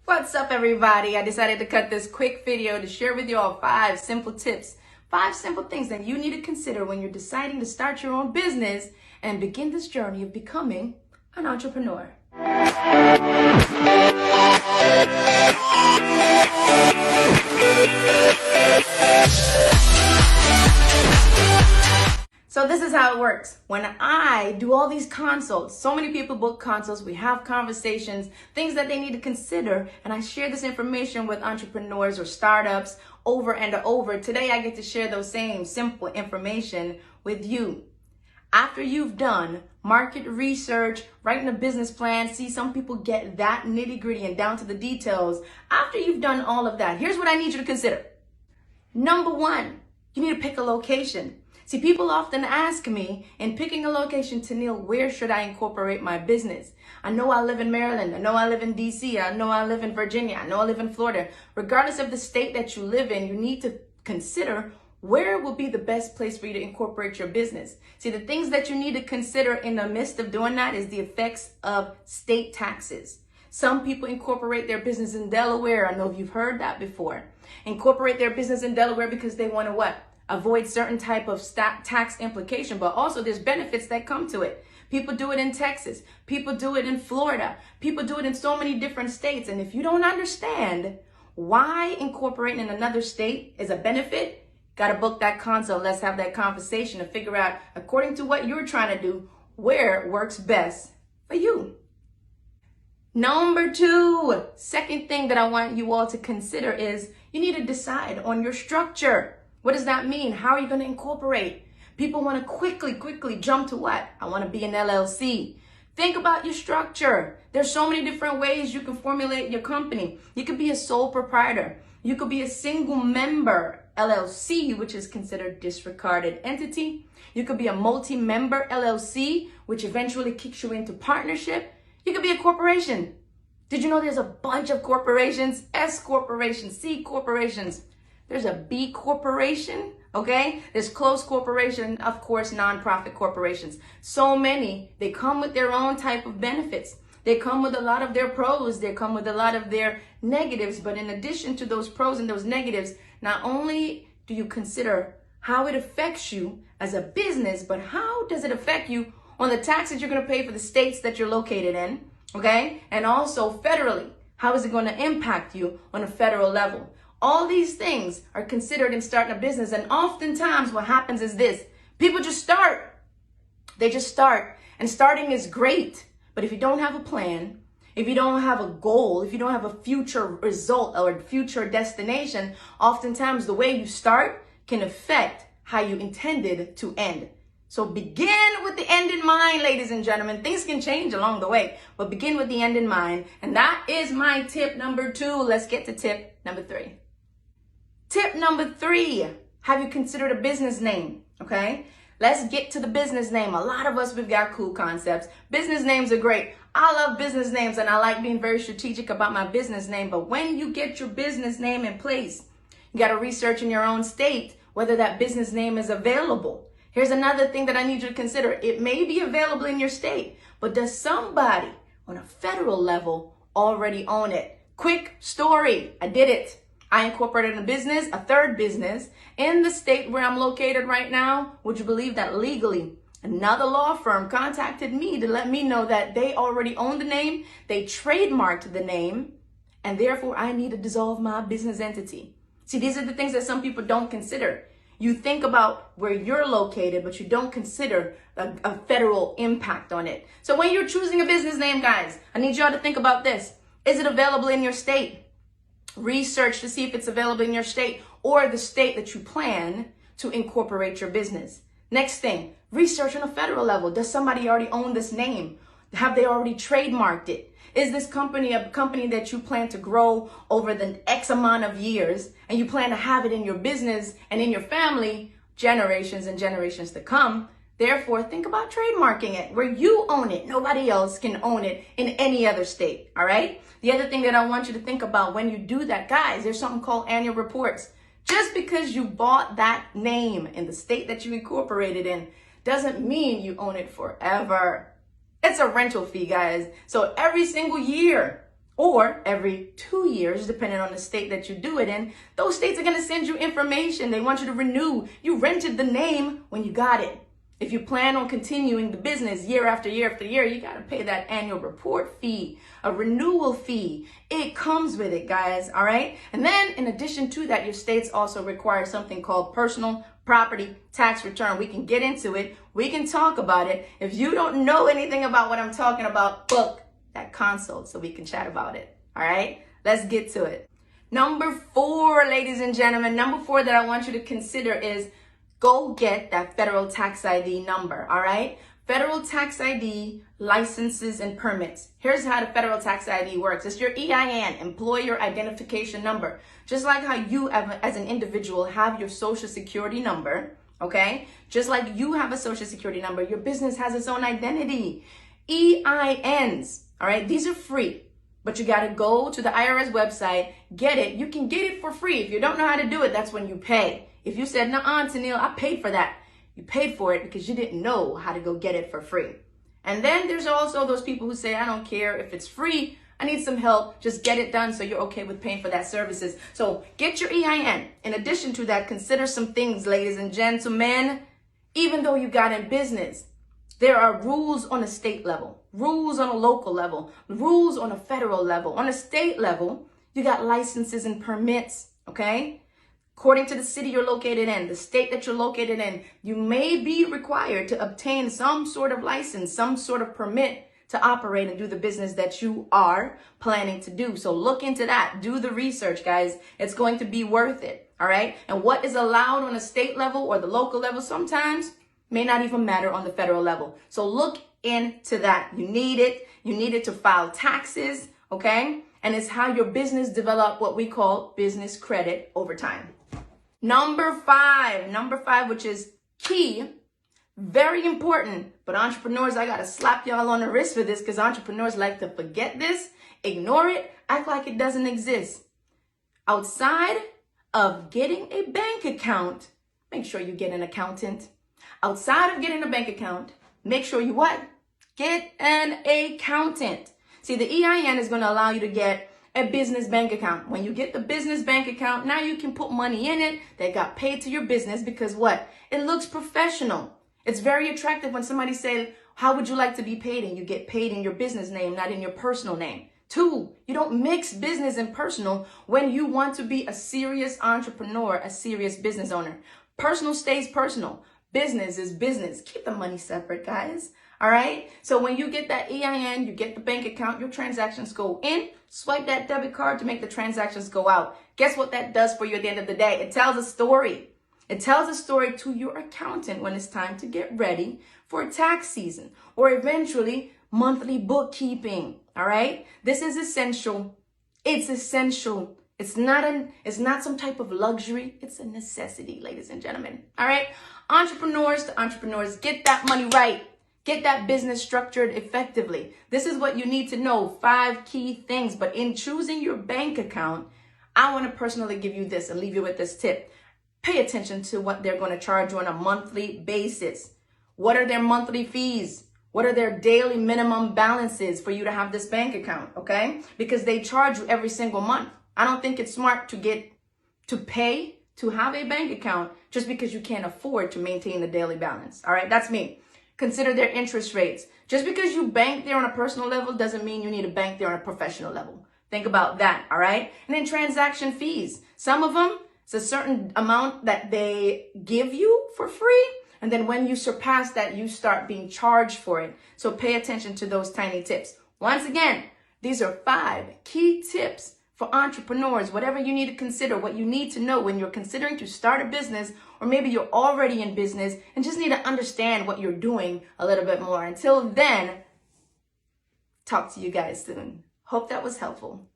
What's up, everybody? I decided to cut this quick video to share with you all 5 simple tips, 5 simple things that you need to consider when you're deciding to start your own business and begin this journey of becoming an entrepreneur. So this is how it works. When I do all these consults, so many people book consults, we have conversations, things that they need to consider, and I share this information with entrepreneurs or startups over and over. Today I get to share those same simple information with you. After you've done market research, writing a business plan, see, some people get that nitty-gritty and down to the details. After you've done all of that, here's what I need you to consider. Number 1, you need to pick a location. See, people often ask me, in picking a location, Tennille, where should I incorporate my business? I know I live in Maryland. I know I live in DC. I know I live in Virginia. I know I live in Florida. Regardless of the state that you live in, you need to consider where will be the best place for you to incorporate your business. See, the things that you need to consider in the midst of doing that is the effects of state taxes. Some people incorporate their business in Delaware. I know you've heard that before. Incorporate their business in Delaware because they want to what? Avoid certain type of tax implication, but also there's benefits that come to it. People do it in Texas. People do it in Florida. People do it in so many different states. And if you don't understand why incorporating in another state is a benefit, got to book that consult. Let's have that conversation and figure out, according to what you're trying to do, where it works best for you. Number 2, second thing that I want you all to consider is you need to decide on your structure. What does that mean? How are you going to incorporate? People want to quickly jump to what? I want to be an LLC. Think about your structure. There's so many different ways you can formulate your company. You could be a sole proprietor. You could be a single member LLC, which is considered disregarded entity. You could be a multi-member LLC, which eventually kicks you into partnership. You could be a corporation. Did you know there's a bunch of corporations? S corporations, C corporations. There's a B corporation, okay? There's close corporation, of course, nonprofit corporations. So many, they come with their own type of benefits. They come with a lot of their pros. They come with a lot of their negatives. But in addition to those pros and those negatives, not only do you consider how it affects you as a business, but how does it affect you on the taxes you're going to pay for the states that you're located in, okay? And also federally, how is it going to impact you on a federal level? All these things are considered in starting a business. And oftentimes what happens is this. People just start. They just start. And starting is great. But if you don't have a plan, if you don't have a goal, if you don't have a future result or future destination, oftentimes the way you start can affect how you intended to end. So begin with the end in mind, ladies and gentlemen. Things can change along the way, but begin with the end in mind. And that is my tip number 2. Let's get to tip number 3. Tip number 3, have you considered a business name? Okay, let's get to the business name. A lot of us, we've got cool concepts. Business names are great. I love business names and I like being very strategic about my business name. But when you get your business name in place, you got to research in your own state whether that business name is available. Here's another thing that I need you to consider. It may be available in your state, but does somebody on a federal level already own it? Quick story. I did it. I incorporated a business, a third business, in the state where I'm located right now. Would you believe that legally another law firm contacted me to let me know that they already own the name, they trademarked the name, and therefore I need to dissolve my business entity. See, these are the things that some people don't consider. You think about where you're located, but you don't consider a federal impact on it. So when you're choosing a business name, guys, I need y'all to think about this. Is it available in your state? Research to see if it's available in your state or the state that you plan to incorporate your business. Next thing, research on a federal level. Does somebody already own this name? Have they already trademarked it? Is this company a company that you plan to grow over the X amount of years and you plan to have it in your business and in your family generations and generations to come? Therefore, think about trademarking it where you own it. Nobody else can own it in any other state, all right? The other thing that I want you to think about when you do that, guys, there's something called annual reports. Just because you bought that name in the state that you incorporated in doesn't mean you own it forever. It's a rental fee, guys. So every single year, or every 2 years, depending on the state that you do it in. Those states are going to send you information. They want you to renew. You rented the name when you got it. If you plan on continuing the business year after year after year, you got to pay that annual report fee, a renewal fee. It comes with it, guys, all right? And then in addition to that, your states also require something called personal property tax return. We can get into it. We can talk about it. If you don't know anything about what I'm talking about, book that consult so we can chat about it, all right? Let's get to it. Number 4, ladies and gentlemen, number 4 that I want you to consider is go get that federal tax ID number, all right? Federal tax ID, licenses, and permits. Here's how the federal tax ID works. It's your EIN, employer identification number. Just like how you as an individual have your social security number, okay? Just like you have a social security number, your business has its own identity. EINs, all right? These are free, but you got to go to the IRS website, get it. You can get it for free. If you don't know how to do it, that's when you pay. If you said, "Nuh-uh, Tennille, I paid for that," you paid for it because you didn't know how to go get it for free. And then there's also those people who say, "I don't care if it's free. I need some help. Just get it done so you're okay with paying for that services." So get your EIN. In addition to that, consider some things, ladies and gentlemen. Even though you got in business, there are rules on a state level, rules on a local level, rules on a federal level. On a state level, you got licenses and permits, okay? According to the city you're located in, the state that you're located in, you may be required to obtain some sort of license, some sort of permit to operate and do the business that you are planning to do. So look into that. Do the research, guys. It's going to be worth it, all right? And what is allowed on a state level or the local level sometimes may not even matter on the federal level. So look into that. You need it. You need it to file taxes, okay? And it's how your business develop what we call business credit over time. Number five, which is key, very important, but entrepreneurs, I gotta slap y'all on the wrist for this because entrepreneurs like to forget this, ignore it, act like it doesn't exist. Outside of getting a bank account, make sure you get an accountant. Outside of getting a bank account, make sure you what? Get an accountant. See, the EIN is gonna allow you to get a business bank account. When you get the business bank account, now you can put money in it that got paid to your business because what? It looks professional. It's very attractive when somebody says, "How would you like to be paid?" And you get paid in your business name, not in your personal name. 2, you don't mix business and personal when you want to be a serious entrepreneur, a serious business owner. Personal stays personal. Business is business. Keep the money separate, guys. All right. So when you get that EIN, you get the bank account, your transactions go in, swipe that debit card to make the transactions go out. Guess what that does for you at the end of the day? It tells a story. It tells a story to your accountant when it's time to get ready for tax season or eventually monthly bookkeeping. All right. This is essential. It's essential. It's not some type of luxury. It's a necessity, ladies and gentlemen. All right. Entrepreneurs to entrepreneurs, get that money right. Get that business structured effectively. This is what you need to know, 5 key things. But in choosing your bank account, I want to personally give you this and leave you with this tip. Pay attention to what they're going to charge you on a monthly basis. What are their monthly fees? What are their daily minimum balances for you to have this bank account, okay? Because they charge you every single month. I don't think it's smart to pay to have a bank account just because you can't afford to maintain the daily balance, all right? That's me. Consider their interest rates. Just because you bank there on a personal level doesn't mean you need to bank there on a professional level. Think about that, all right? And then transaction fees. Some of them, it's a certain amount that they give you for free. And then when you surpass that, you start being charged for it. So pay attention to those tiny tips. Once again, these are 5 key tips for entrepreneurs, whatever you need to consider, what you need to know when you're considering to start a business, or maybe you're already in business and just need to understand what you're doing a little bit more. Until then, talk to you guys soon. Hope that was helpful.